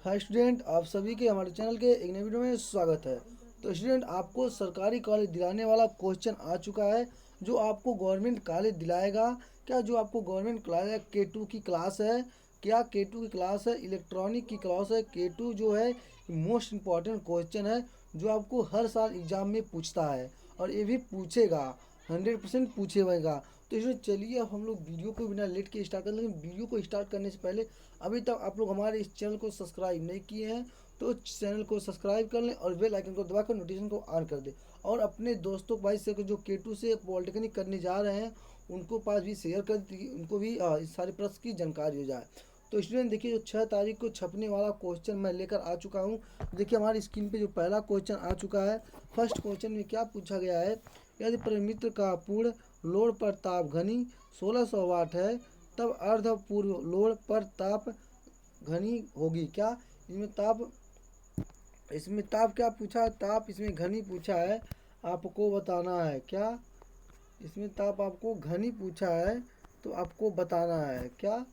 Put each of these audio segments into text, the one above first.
Hi student, आप सभी के हमारे चैनल के एक नए वीडियो में स्वागत है। तो स्टूडेंट, आपको सरकारी कॉलेज दिलाने वाला क्वेश्चन आ चुका है जो आपको गवर्नमेंट कॉलेज दिलाएगा। क्या जो आपको गवर्नमेंट कॉलेज K2 की क्लास है, क्या K2 की क्लास है, इलेक्ट्रॉनिक की क्लास है। K2 जो है मोस्ट इम्पॉर्टेंट क्वेश्चन है जो आपको हर साल एग्जाम में पूछता है और ये भी पूछेगा, 100% पूछेगा। तो इसमें चलिए अब हम लोग वीडियो को बिना लेट के स्टार्ट कर लेंगे। वीडियो को स्टार्ट करने से पहले अभी तक आप लोग हमारे इस चैनल को सब्सक्राइब नहीं किए हैं तो चैनल को सब्सक्राइब कर लें और बेल आइकन को दबाकर नोटिफिकेशन को ऑन कर दें और अपने दोस्तों भाई से जो K2 से पॉलिटेक्निक करने जा रहे हैं उनको पास भी शेयर कर दी, उनको भी इस सारे प्रश्न की जानकारी हो जाए। तो स्टूडेंट देखिए, जो 6 तारीख को छपने वाला क्वेश्चन मैं लेकर आ चुका हूँ। देखिए हमारी स्क्रीन पे जो पहला क्वेश्चन आ चुका है। फर्स्ट क्वेश्चन में क्या पूछा गया है, यदि परिमित्र का पूर्ण लोड पर ताप घनी 1600 वाट है तब अर्ध पूर्व लोड पर ताप घनी होगी क्या। इसमें ताप क्या पूछा है, ताप इसमें घनी पूछा है, आपको बताना है क्या। इसमें ताप आपको घनी पूछा है तो आपको बताना है क्या,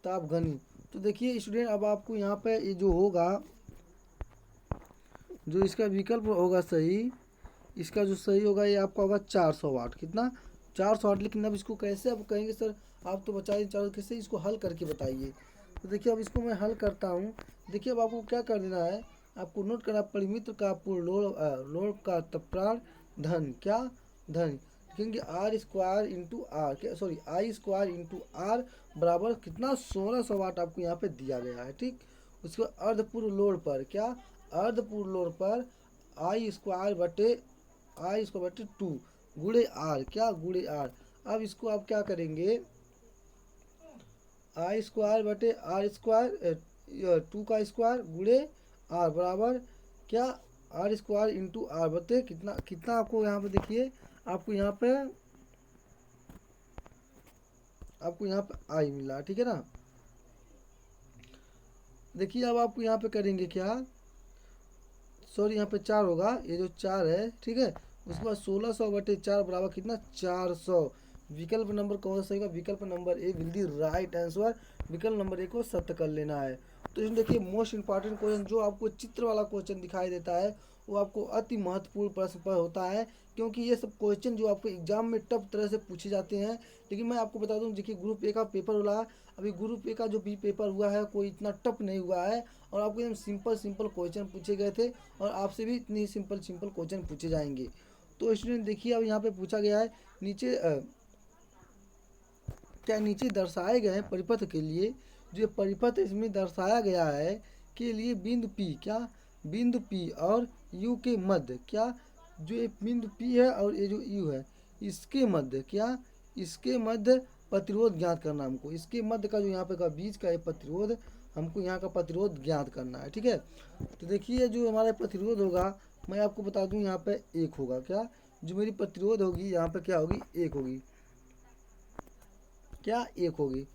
ताप घनी। तो देखिए स्टूडेंट, अब आपको यहाँ पे ये जो होगा, जो इसका विकल्प होगा सही, इसका जो सही होगा ये आपका होगा 400 वाट। कितना, 400 वाट। लेकिन अब इसको कैसे आप कहेंगे सर, आप तो बताइए चारों कैसे इसको हल करके बताइए। तो देखिए अब इसको मैं हल करता हूँ। देखिए अब आपको क्या कर देना है, आपको नोट करना, परिमित्र का पूर्ण लोड का तप्राण धन क्या, धन लिखेंगे आर स्क्वायर इंटू आर, क्या sorry I square into r बराबर कितना 1600 वाट आपको यहाँ पे दिया गया है। ठीक, उसके बाद अर्धपूर्ण लोड पर क्या, अर्धपूर्ण लोड पर आई स्क्वायर बटे 2 गुड़े आर, क्या गुड़े आर। अब इसको आप क्या करेंगे, आई स्क्वायर बटे आर स्क्वायर 2 का स्क्वायर गुड़े आर बराबर क्या, आर स्क्वायर इंटू आर बटे कितना कितना आपको यहाँ पे देखिए, आपको यहाँ पे आई मिला, ठीक है ना। देखिए अब आपको यहाँ पे करेंगे क्या, सॉरी यहाँ पे 4 होगा, ये जो 4 है, ठीक है। उसके बाद 1600/4 बराबर कितना 400। विकल्प नंबर कौन सा सही होगा, विकल्प number A will the right answer. विकल्प नंबर ए को सत्य कर लेना है। तो इसमें देखिए मोस्ट इंपॉर्टेंट क्वेश्चन जो आपको चित्र वाला क्वेश्चन दिखाई देता है वो आपको अति महत्वपूर्ण प्रश्न पर होता है, क्योंकि ये सब क्वेश्चन जो आपको एग्जाम में टफ तरह से पूछे जाते हैं। लेकिन मैं आपको बता दूं, देखिए ग्रुप ए का पेपर हुआ, अभी ग्रुप ए का जो भी पेपर हुआ है कोई इतना टफ नहीं हुआ है और आपको एकदम सिंपल सिंपल क्वेश्चन पूछे गए थे और आपसे भी इतनी सिंपल सिंपल क्वेश्चन पूछे जाएंगे। तो स्टूडेंट देखिए अब यहाँ पे पूछा गया है, नीचे क्या नीचे दर्शाए गए परिपथ के लिए, जो परिपथ इसमें दर्शाया गया है के लिए बिंदु पी क्या, बिंदु पी और यू के मध्य क्या, जो ये बिंदु पी है और ये जो यू है इसके मध्य क्या, इसके मध्य प्रतिरोध ज्ञात करना हमको। इसके मध्य का जो यहाँ पे का बीच का ये प्रतिरोध, हमको यहाँ का प्रतिरोध ज्ञात करना है, ठीक है। तो देखिए जो हमारा प्रतिरोध होगा, मैं आपको बता दूं यहाँ पे 1 होगा क्या, जो मेरी प्रतिरोध होगी यहाँ पे क्या होगी, 1 होगी क्या, 1 होगी।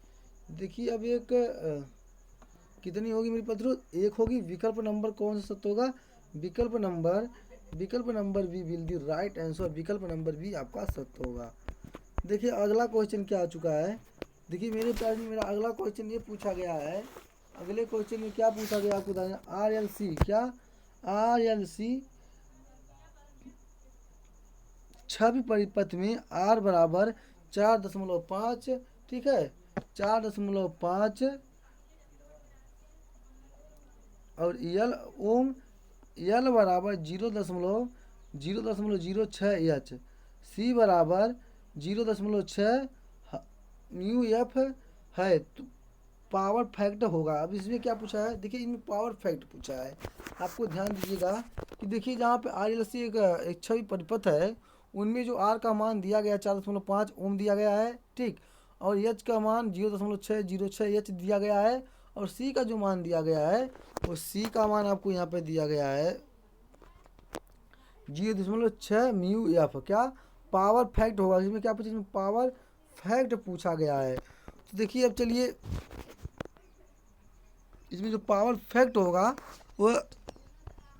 देखिए अब कितनी होगी मेरी प्रतिरोध, 1 होगी। विकल्प नंबर कौन सा सत्य होगा, विकल्प number B will the right answer. विकल्प नंबर बी आपका सत्य होगा। देखिए अगला क्वेश्चन क्या आ चुका है। देखिए मेरे पास में मेरा अगला क्वेश्चन ये पूछा गया है। अगले क्वेश्चन में क्या पूछा गया आपको बताना, आर एल सी क्या, आर एल सी छवि परिपथ में आर बराबर 4.5, ठीक है, 4.5 और यल ओम, यल बराबर 0.06 एच, सी बराबर 0.6 म्यू एफ है तो पावर फैक्टर होगा। अब इसमें क्या पूछा है, देखिए इनमें पावर फैक्ट पूछा है। आपको ध्यान दीजिएगा कि देखिए जहाँ पे आर एल सी एक छवि परिपथ है, उनमें जो आर का मान दिया गया 4.5 ओम दिया गया है, ठीक, और एच का मान 0.606 एच दिया गया है और सी का जो मान दिया गया है वो सी का मान आपको यहाँ पे दिया गया है 0.6 म्यू एफ क्या, पावर फैक्ट होगा। इसमें क्या पूछा, इसमें पावर फैक्ट पूछा गया है। तो देखिए अब चलिए, इसमें जो पावर फैक्ट होगा वो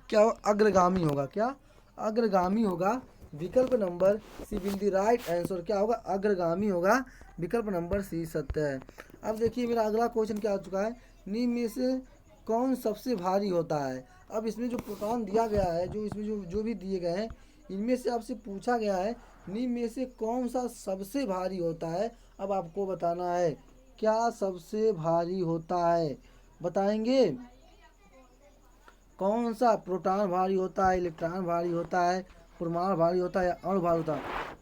क्या होगा, अग्रगामी होगा क्या, अग्रगामी होगा। विकल्प number C will the right answer, क्या होगा, अग्रगामी होगा। विकल्प नंबर सी सत्य है। अब देखिए मेरा अगला क्वेश्चन क्या आ चुका है, निम्न में से कौन सबसे भारी होता है। अब इसमें जो प्रोटॉन दिया गया है, जो इसमें जो भी दिए गए हैं, इनमें से आपसे पूछा गया है निम्न में से कौन सा सबसे भारी होता है। अब आपको बताना है क्या सबसे भारी होता है, बताएंगे। कौन सा प्रोटॉन भारी होता है, इलेक्ट्रॉन भारी होता है, परमाणु भारी होता है या अणु भारी होता है।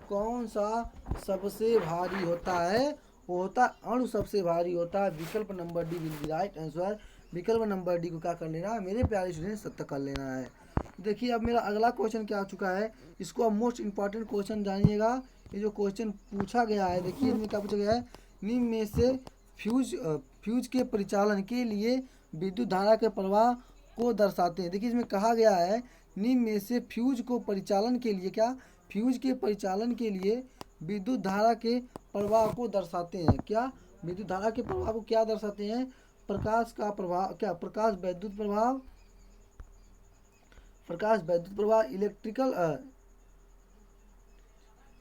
कौन सा सबसे भारी होता है, वो होता है अणु सबसे भारी होता है। विकल्प number D will be right answer. विकल्प नंबर डी को क्या कर लेना है मेरे प्यारे स्टूडेंट, सत्य कर लेना है। देखिए अब मेरा अगला क्वेश्चन क्या आ चुका है, इसको अब मोस्ट इंपॉर्टेंट क्वेश्चन जानिएगा। ये जो क्वेश्चन पूछा गया है, देखिए इसमें क्या पूछा गया है, निम्न में से फ्यूज के परिचालन के लिए विद्युत धारा के प्रवाह को दर्शाते हैं। देखिए इसमें कहा गया है निम्न में से फ्यूज को परिचालन के लिए, क्या फ्यूज के परिचालन के लिए विद्युत धारा के प्रवाह को दर्शाते हैं। क्या विद्युत धारा के प्रवाह को क्या दर्शाते हैं, प्रकाश का प्रभाव, क्या प्रकाश वैद्युत प्रभाव, प्रकाश वैद्युत प्रवाह,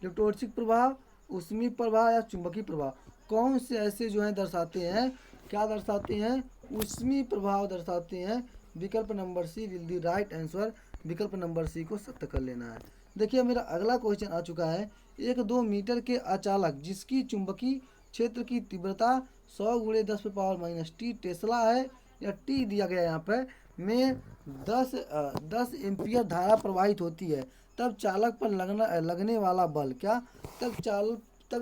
इलेक्ट्रोस्टैटिक प्रभाव, ऊष्मीय प्रभाव या चुंबकीय प्रभाव। कौन से ऐसे जो है दर्शाते हैं, क्या दर्शाते हैं, ऊष्मीय प्रभाव दर्शाते हैं। विकल्प number C will the right answer. विकल्प नंबर सी को सत्य कर लेना है। देखिए मेरा अगला क्वेश्चन आ चुका है, 1-2 मीटर के अचालक जिसकी चुंबकीय क्षेत्र की तीव्रता 100 × 10⁻⁻T टेस्ला है, या टी दिया गया यहाँ पर, में 10 एम्पियर धारा प्रवाहित होती है, तब चालक पर लगने वाला बल, क्या तब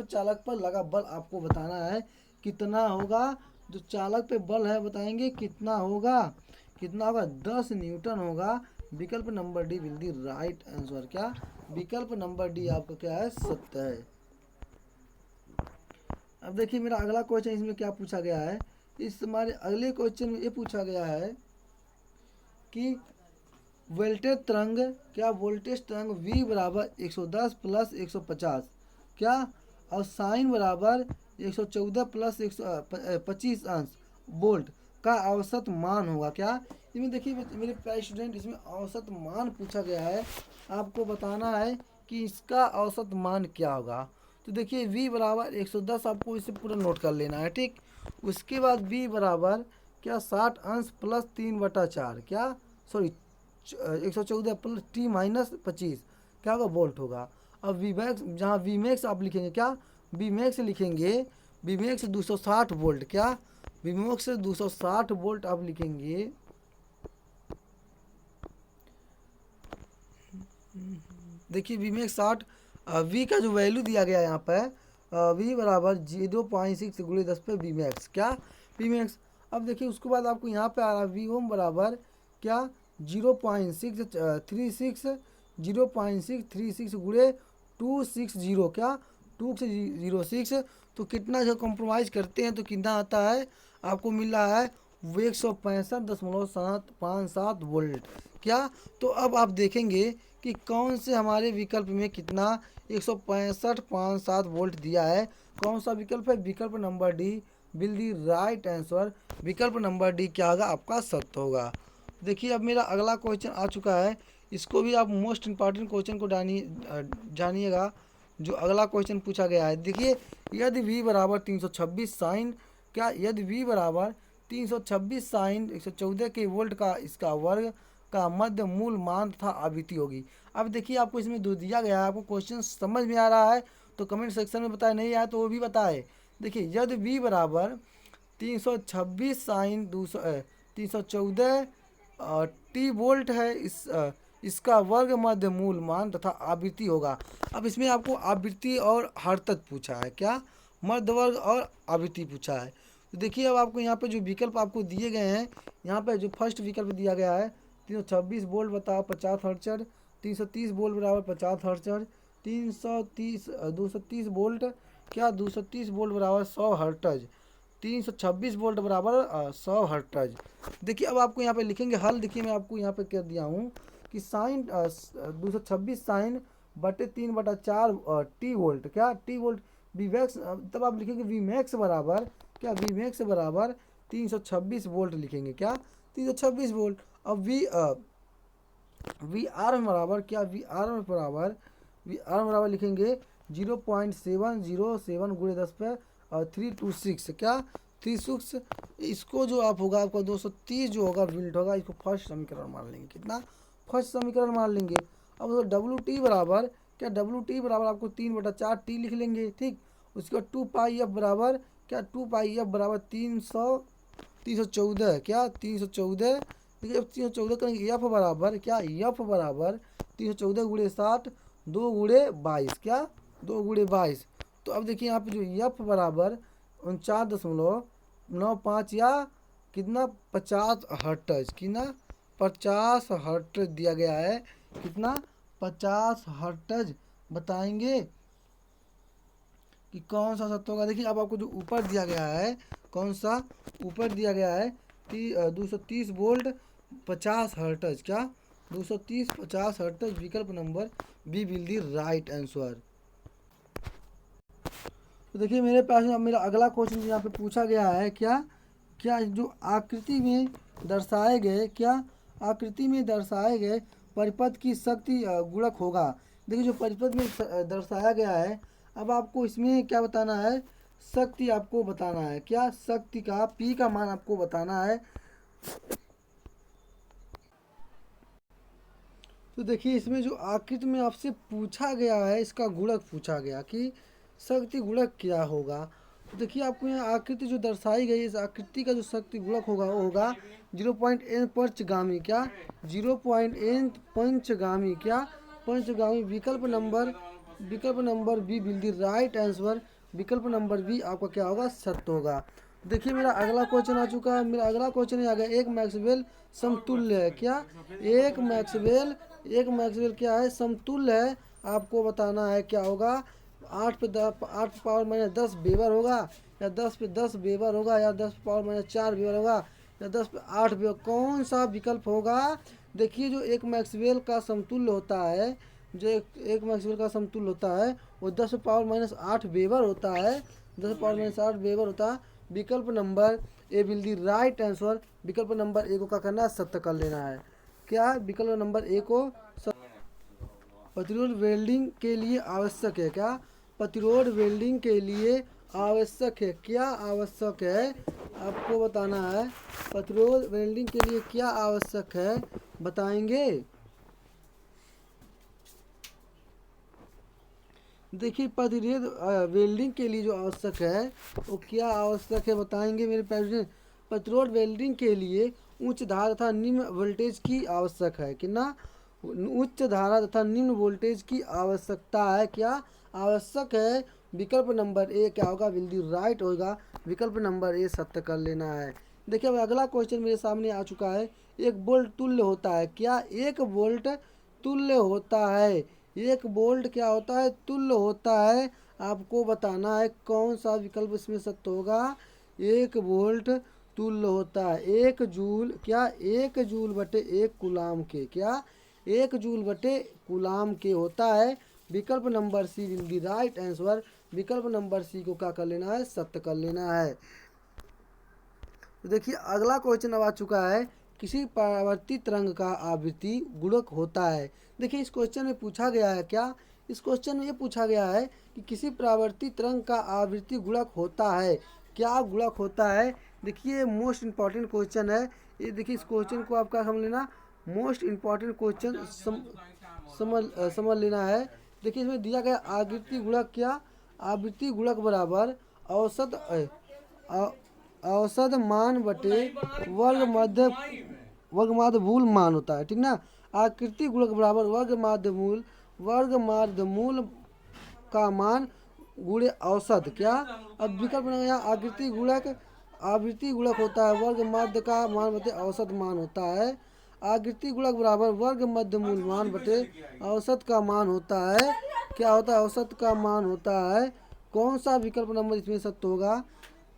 चालक पर लगा बल आपको बताना है कितना होगा। जो चालक पे बल है बताएंगे कितना होगा, 10 न्यूटन होगा। विकल्प number D will the right answer. क्या विकल्प नंबर डी आपका क्या है, सत्य है। अब देखिए मेरा अगला क्वेश्चन, इसमें क्या पूछा गया है, इस हमारे अगले क्वेश्चन में ये पूछा गया है कि वोल्टेज तरंग, क्या वोल्टेज तरंग V बराबर 110 प्लस 150, क्या और साइन बराबर 114 प्लस 125 अंश वोल्ट का औसत मान होगा। क्या इसमें देखिए मेरे प्यारे स्टूडेंट, इसमें औसत मान पूछा गया है, आपको बताना है कि इसका औसत मान क्या होगा। तो देखिए V बराबर 110 आपको इसे पूरा नोट कर लेना है, ठीक। उसके बाद V बराबर क्या 60 अंश प्लस 3/4, क्या सॉरी 114 प्लस T-25 क्या होगा, वोल्ट होगा। अब वी मैक्स, जहाँ वी मैक्स आप लिखेंगे, क्या वी मैक्स लिखेंगे, वी मैक्स 260 वोल्ट, क्या वी मैक्स 260 वोल्ट आप लिखेंगे। देखिए वी मैक्स 60, वी का जो वैल्यू दिया गया है यहाँ पर, वी बराबर 0.6 × 10 पे वी मैक्स, क्या वी मैक्स। अब देखिए उसके बाद आपको यहाँ पे आ रहा है वी ओम बराबर क्या 0.636 × 260, क्या 206। तो कितना जो कंप्रोमाइज़ करते हैं तो कितना आता है, आपको मिल रहा है वो 165.757 वोल्ट, क्या। तो अब आप देखेंगे कि कौन से हमारे विकल्प में कितना 165.57 वोल्ट दिया है, कौन सा विकल्प है, विकल्प number D will the right answer. विकल्प नंबर डी क्या होगा, आपका सत्य होगा। देखिए अब मेरा अगला क्वेश्चन आ चुका है, इसको भी आप मोस्ट इंपॉर्टेंट क्वेश्चन को जानिएगा। जो अगला क्वेश्चन पूछा गया है, देखिए यदि v बराबर 326 साइन, क्या यदि v बराबर 326 साइन 114 के वोल्ट का इसका वर्ग का मध्य मूल मान तथा आवृत्ति होगी। अब देखिए आपको इसमें दो दिया गया है, आपको क्वेश्चन समझ में आ रहा है तो कमेंट सेक्शन में बताए, नहीं आया तो वो भी बताए। देखिए यदि v बराबर 326 साइन 314 टी वोल्ट है, इसका वर्ग मध्य मूल मान तथा आवृत्ति होगा। अब इसमें आपको आवृत्ति और हर्तज पूछा है, क्या मध्य वर्ग और आवृत्ति पूछा है। तो देखिए अब आपको यहाँ पे जो विकल्प आपको दिए गए हैं, यहाँ पे जो फर्स्ट विकल्प दिया गया है 326 वोल्ट बताओ 50 हर्ट्ज, 330 वोल्ट बराबर 50 हर्ट्ज, 230 वोल्ट, क्या 230 वोल्ट बराबर 100 हर्ट्ज, 326 वोल्ट बराबर 100 हर्ट्ज। देखिए अब आपको यहाँ पे लिखेंगे हल, देखिए मैं आपको यहाँ पे कर दिया हूँ कि साइन 226 साइन बटे 3/4 टी वोल्ट, क्या टी वोल्ट वी मैक्स, तब आप लिखेंगे वी मैक्स बराबर, क्या वी मैक्स बराबर 326 वोल्ट लिखेंगे, क्या 326 वोल्ट। अब वी आर बराबर, क्या वी आर बराबर लिखेंगे 0.707 × 10⁻³ 326, क्या 306, इसको जो आप होगा आपका 230 जो होगा विल्ट होगा, इसको फर्स्ट समीकरण मान लेंगे। कितना? फर्स्ट समीकरण मान लेंगे। अब डब्ल्यू टी बराबर क्या, डब्ल्यू टी बराबर आपको 3/4 टी लिख लेंगे, ठीक। उसके बाद 2 पाई एफ बराबर क्या, 2 पाई एफ बराबर 314 क्या, 314। देखिए अब 314 करेंगे, एफ बराबर क्या, एफ बराबर 314 × 60 2 × 22 क्या, 2 × 22। तो अब देखिए यहाँ पे जो एफ बराबर 49.95 या कितना 50 हर्ट्ज, कितना 50 हर्ट्ज दिया गया है। कितना? 50 हर्ट्ज। बताएंगे कि कौन सा सत्य होगा। देखिए अब आपको जो ऊपर दिया गया है, कौन सा ऊपर दिया गया है कि 230 वोल्ट 50 हर्ट्ज क्या, 230 50 हर्ट्ज। विकल्प number B will the right answer. तो देखिए मेरे पास मेरा अगला क्वेश्चन यहाँ पे पूछा गया है क्या, क्या जो आकृति में दर्शाए गए, क्या आकृति में दर्शाए गए परिपथ की शक्ति गुणक होगा। देखिए जो परिपथ में दर्शाया गया है, अब आपको इसमें क्या बताना है, शक्ति आपको बताना है। क्या? शक्ति का पी का मान आपको बताना है। तो देखिए इसमें जो आकृति में आपसे पूछा गया है, इसका गुणक पूछा गया कि शक्ति गुणक क्या होगा। तो देखिए आपको यहाँ आकृति जो दर्शाई गई, इस आकृति का जो शक्ति गुणक होगा वो होगा 0.n पंचगामी क्या, 0.n पंचगामी क्या, पंचगामी। विकल्प number B will the right answer. विकल्प नंबर बी आपका क्या होगा, सत्य होगा। देखिए मेरा अगला क्वेश्चन आ चुका है। मेरा अगला क्वेश्चन आ गया, एक मैक्सवेल समतुल्य है क्या, एक मैक्सवेल क्या है, समतुल्य है। आपको बताना है क्या होगा, 8 पावर -10 वेबर होगा, या 10 वेबर होगा, या 10 पावर -4 वेबर होगा, या 10 8 वेबर। कौन सा विकल्प होगा। देखिए जो एक मैक्सवेल का समतुल्य होता है, जो एक मैक्सवेल का समतुल्य होता है वो 10 पावर -8 वेबर होता है, 10 पावर -8 वेबर होता है। विकल्प number A will the right answer. विकल्प नंबर ए को क्या करना है, सत्य कर लेना है। क्या? विकल्प नंबर ए को प्रतिरोध वेल्डिंग के लिए आवश्यक है क्या, प्रतिरोध वेल्डिंग के लिए आवश्यक है। क्या आवश्यक है आपको बताना है, प्रतिरोध वेल्डिंग के लिए क्या आवश्यक है, बताएंगे। देखिए प्रतिरोध वेल्डिंग के लिए जो आवश्यक है वो क्या आवश्यक है, बताएंगे मेरे प्रेसिडेंट। प्रतिरोध वेल्डिंग के लिए उच्च धारा तथा निम्न वोल्टेज की आवश्यक है। कितना? उच्च धारा तथा निम्न वोल्टेज की आवश्यकता है। क्या आवश्यक है। विकल्प नंबर ए क्या होगा, विल दी राइट होगा। विकल्प नंबर ए सत्य कर लेना है। देखिए अब अगला क्वेश्चन मेरे सामने आ चुका है, एक वोल्ट तुल्य होता है क्या, एक वोल्ट तुल्य होता है, एक वोल्ट क्या होता है, तुल्य होता है। आपको बताना है कौन सा विकल्प इसमें सत्य होगा। एक वोल्ट तुल्य होता है 1 जूल क्या, 1 जूल/1 कूलाम के क्या, 1 जूल/कूलाम के होता है। विकल्प number C will be right answer. विकल्प नंबर सी को क्या कर लेना है, सत्य कर लेना है। तो देखिए अगला क्वेश्चन अब आ चुका है, किसी परावर्तित तरंग का आवृत्ति गुणक होता है। देखिए इस क्वेश्चन में पूछा गया है क्या, इस क्वेश्चन में ये पूछा गया है कि किसी परावर्तित तरंग का आवृत्ति गुणक होता है, क्या गुणक होता है। देखिए मोस्ट इम्पॉर्टेंट क्वेश्चन है ये। देखिए इस क्वेश्चन को आपका समझ लेना, मोस्ट इम्पॉर्टेंट क्वेश्चन समझ लेना है। देखिए इसमें दिया गया आवृत्ति गुणक क्या, आवृत्ति गुणक बराबर औसत मान बटे वर्ग माध्य मूल मान होता है, ठीक ना। आकृति गुणक बराबर वर्ग माध्य मूल का मान गुणे औसत क्या। अब विकल्प बनाया, आवृत्ति गुणक होता है वर्ग माध्य का मान बटे औसत मान होता है। आकृति गुणक बराबर वर्ग मध्य मूल मान बटे औसत का मान होता है। क्या होता है, औसत का मान होता है। कौन सा विकल्प नंबर इसमें सत्य होगा,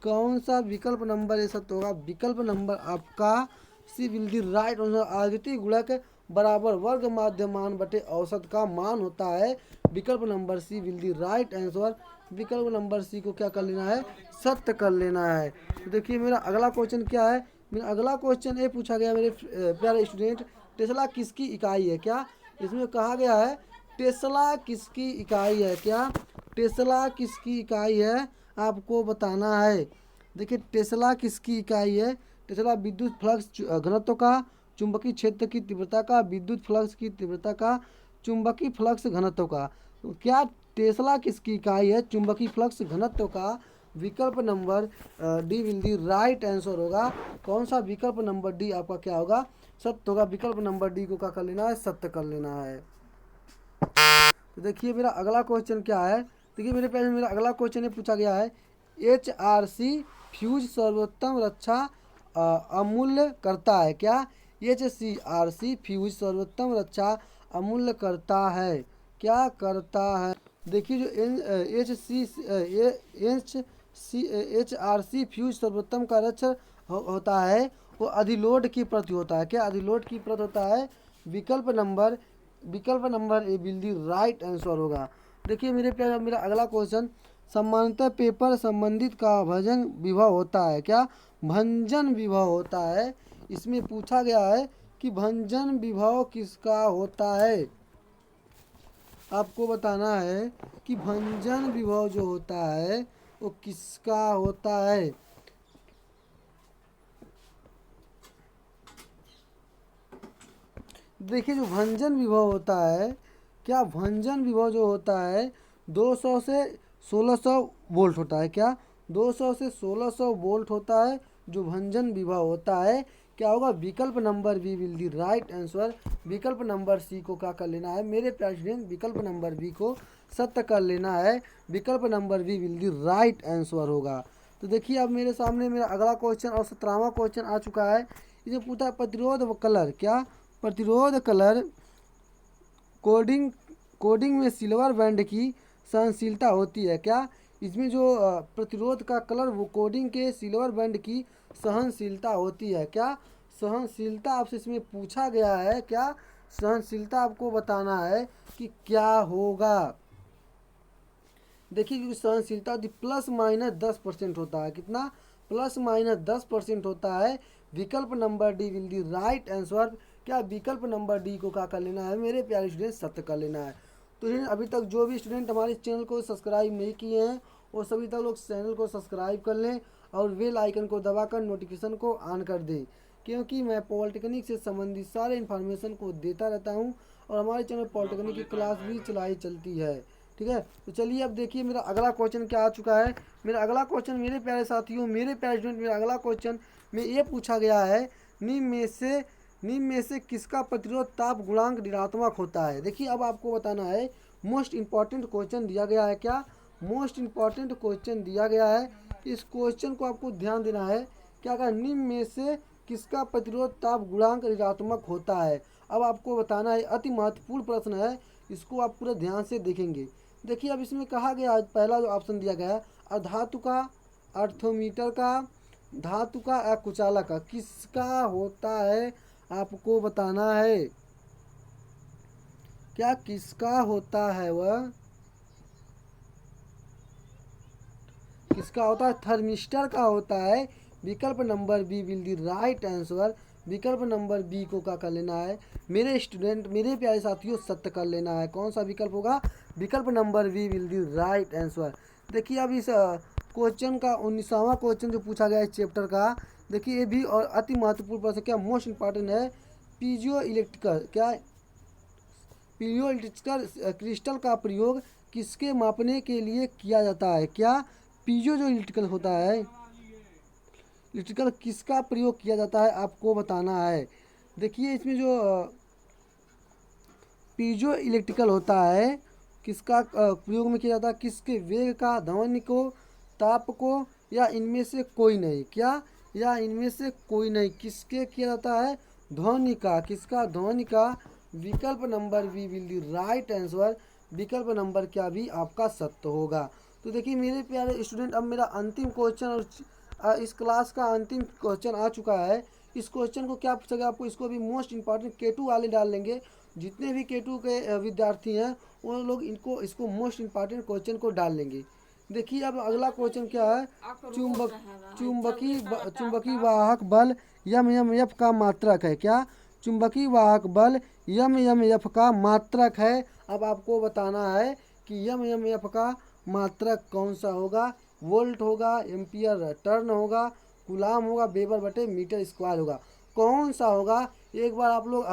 कौन सा विकल्प नंबर ये सत्य होगा। विकल्प नंबर आपका सी विल दी राइट आंसर। आकृति गुणक बराबर वर्ग माध्य मान बटे औसत का मान होता है। विकल्प number C will the right answer. विकल्प नंबर सी को क्या कर लेना है, सत्य कर लेना है। तो देखिए मेरा अगला क्वेश्चन क्या है, मेरा अगला क्वेश्चन ये पूछा गया मेरे प्यारे स्टूडेंट, टेस्ला किसकी इकाई है। क्या इसमें कहा गया है, टेस्ला किसकी इकाई है। क्या टेस्ला किसकी इकाई है, आपको बताना है। देखिए टेस्ला किसकी इकाई है? टेस्ला विद्युत फ्लक्स घनत्व का, चुंबकीय क्षेत्र की तीव्रता का, विद्युत फ्लक्स की तीव्रता का, चुंबकीय फ्लक्स घनत्व का। तो क्या टेस्ला किसकी इकाई है? चुंबकीय फ्लक्स घनत्व का। विकल्प number D will the right answer होगा। कौन सा? विकल्प नंबर डी आपका क्या होगा? सत्य होगा। विकल्प नंबर डी को क्या कर लेना है? सत्य कर लेना है। तो देखिए मेरा अगला क्वेश्चन क्या है। देखिए मेरे पास मेरा अगला क्वेश्चन ये पूछा गया है, HRC फ्यूज सर्वोत्तम रक्षा अमूल्य करता है क्या? HCRC फ्यूज सर्वोत्तम रक्षा अमूल्य करता है, क्या करता है? देखिए जो HRC फ्यूज सर्वोत्तम का रक्षा होता है वो अधिलोड की प्रति होता है। क्या अधिलोड की प्रति होता है? विकल्प number A will the right answer होगा। देखिए मेरे प्यारे मेरा अगला क्वेश्चन, सामान्यतः पेपर संबंधित का भंजन विभव होता है क्या? भंजन विभव होता है। इसमें पूछा गया है कि भंजन विभव किसका होता है। आपको बताना है कि भंजन विभव जो होता है वो किसका होता है। देखिए जो भंजन विभव होता है, क्या भंजन विभव जो होता है 200 से 1600 वोल्ट होता है। क्या 200 से 1600 वोल्ट होता है जो भंजन विभव होता है। क्या होगा? विकल्प number B will the right answer. विकल्प नंबर सी को क्या कर लेना है मेरे प्यारे स्टूडेंट? विकल्प नंबर बी को सत्य कर लेना है। विकल्प number B will the right answer होगा। तो देखिए अब मेरे सामने मेरा अगला क्वेश्चन और 17वां क्वेश्चन आ चुका है। इसे पूछा है प्रतिरोध व कलर। क्या प्रतिरोध कलर कोडिंग में सिल्वर बैंड की सहनशीलता होती है। क्या इसमें जो प्रतिरोध का कलर वो कोडिंग के सिल्वर बैंड की सहनशीलता होती है। क्या सहनशीलता आपसे इसमें पूछा गया है। क्या सहनशीलता आपको बताना है कि क्या होगा। देखिए क्योंकि सहनशीलता होती +-10% होता है। कितना? +-10% होता है। विकल्प number D will the right answer. क्या विकल्प नंबर डी को क्या कर लेना है मेरे प्यारे स्टूडेंट? सत्य कर लेना है। तो स्टूडेंट अभी तक जो भी स्टूडेंट हमारे चैनल को सब्सक्राइब नहीं किए हैं वो सभी तक लोग चैनल को सब्सक्राइब कर लें और बेल आइकन को दबाकर नोटिफिकेशन को ऑन कर दें, क्योंकि मैं पॉलिटेक्निक से संबंधित सारे इन्फॉर्मेशन को देता रहता हूँ और हमारे चैनल पॉलिटेक्निक की क्लास भी चलती है। ठीक है, तो चलिए अब देखिए मेरा अगला क्वेश्चन क्या आ चुका है। मेरा अगला क्वेश्चन मेरे प्यारे साथियों, मेरे प्यारे स्टूडेंट, मेरा अगला क्वेश्चन में ये पूछा गया है, निम्न में से किसका प्रतिरोध ताप गुणांक ऋणात्मक होता है। देखिए अब आपको बताना है, मोस्ट इंपॉर्टेंट क्वेश्चन दिया गया है। क्या मोस्ट इंपॉर्टेंट क्वेश्चन दिया गया है। इस क्वेश्चन को आपको ध्यान देना है। क्या कहा? निम्न में से किसका प्रतिरोध ताप गुणांक ऋणात्मक होता है। अब आपको बताना है, अति महत्वपूर्ण प्रश्न है, इसको आप पूरा ध्यान से देखेंगे। देखिए अब इसमें कहा गया, पहला जो ऑप्शन दिया गया है, अधातु का, अर्थोमीटर का, धातु का या कुचालक का, किसका होता है आपको बताना है। क्या किसका होता है? वह किसका होता है? थर्मिस्टर का होता है। विकल्प number B will the right answer. विकल्प नंबर बी को क्या कर लेना है मेरे स्टूडेंट, मेरे प्यारे साथियों? सत्य कर लेना है। कौन सा विकल्प होगा? विकल्प number B will the right answer. देखिए अब इस क्वेश्चन का 19वां क्वेश्चन जो पूछा गया है इस चैप्टर का, देखिए ये भी और अति महत्वपूर्ण प्रश्न, क्या मोस्ट इंपॉर्टेंट है। पीजियो इलेक्ट्रिकल, क्या पीजियो इलेक्ट्रिकल क्रिस्टल का प्रयोग किसके मापने के लिए किया जाता है। क्या पीजियो जो इलेक्ट्रिकल होता है, इलेक्ट्रिकल किसका प्रयोग किया जाता है आपको बताना है। देखिए इसमें जो पीजो इलेक्ट्रिकल होता है किसका प्रयोग में किया जाता है, किसके वेग का, ध्वनि को, ताप को, या इनमें से कोई नहीं। क्या? या इनमें से कोई नहीं। किसके किया जाता है? ध्वनि का। किसका? ध्वनि का। विकल्प number B will the right answer. विकल्प नंबर क्या भी आपका सत्य होगा। तो देखिए मेरे प्यारे स्टूडेंट, अब मेरा अंतिम क्वेश्चन और इस क्लास का अंतिम क्वेश्चन आ चुका है। इस क्वेश्चन को क्या पूछा गया आपको, इसको भी मोस्ट इंपॉर्टेंट K2 वाले डाल लेंगे। जितने भी K2 के विद्यार्थी हैं उन लोग इसको मोस्ट इंपॉर्टेंट क्वेश्चन को डाल लेंगे। देखिए अब अगला क्वेश्चन क्या है, चुंबकीय वाहक बल MMF का मात्रक है। क्या चुंबकीय वाहक बल MMF का मात्रक है। अब आपको बताना है कि MMF का मात्रक कौन सा होगा। वोल्ट होगा, एम्पियर टर्न होगा, कूलाम होगा, वेबर बटे मीटर स्क्वायर होगा। कौन सा होगा एक बार आप लोग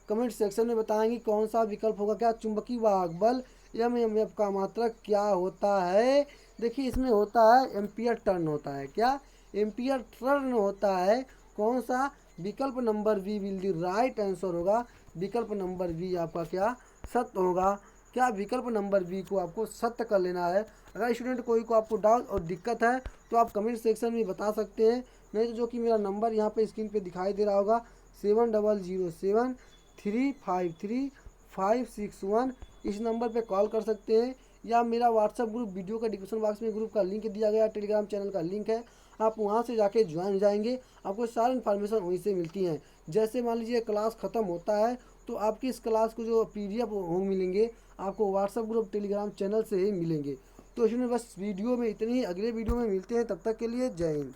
कमेंट सेक्शन में बताएंगे कौन सा विकल्प होगा। क्या चुंबकीय वाहक बल एमएमएफ का मात्रक क्या होता है? देखिए इसमें होता है एम्पियर टर्न होता है। क्या एम्पियर टर्न होता है? कौन सा? विकल्प number B will the right answer होगा। विकल्प नंबर बी आपका क्या सत्य होगा। क्या विकल्प नंबर बी को आपको सत्य कर लेना है। अगर स्टूडेंट कोई को आपको डाउट और दिक्कत है तो आप कमेंट सेक्शन में बता सकते हैं, नहीं तो जो कि मेरा नंबर यहाँ पे स्क्रीन पे दिखाई दे रहा होगा 7007353561, इस नंबर पे कॉल कर सकते हैं, या मेरा व्हाट्सअप ग्रुप वीडियो का डिस्क्रिप्शन बॉक्स में ग्रुप का लिंक दिया गया, टेलीग्राम चैनल का लिंक है, आप वहाँ से जाके ज्वाइन हो जाएंगे। आपको सारी इन्फॉर्मेशन वहीं से मिलती हैं। जैसे मान लीजिए क्लास ख़त्म होता है तो आपकी इस क्लास को जो PDF हो मिलेंगे आपको व्हाट्सअप ग्रुप टेलीग्राम चैनल से ही मिलेंगे। तो इसमें बस वीडियो में इतनी ही, अगले वीडियो में मिलते हैं, तब तक के लिए जय हिंद।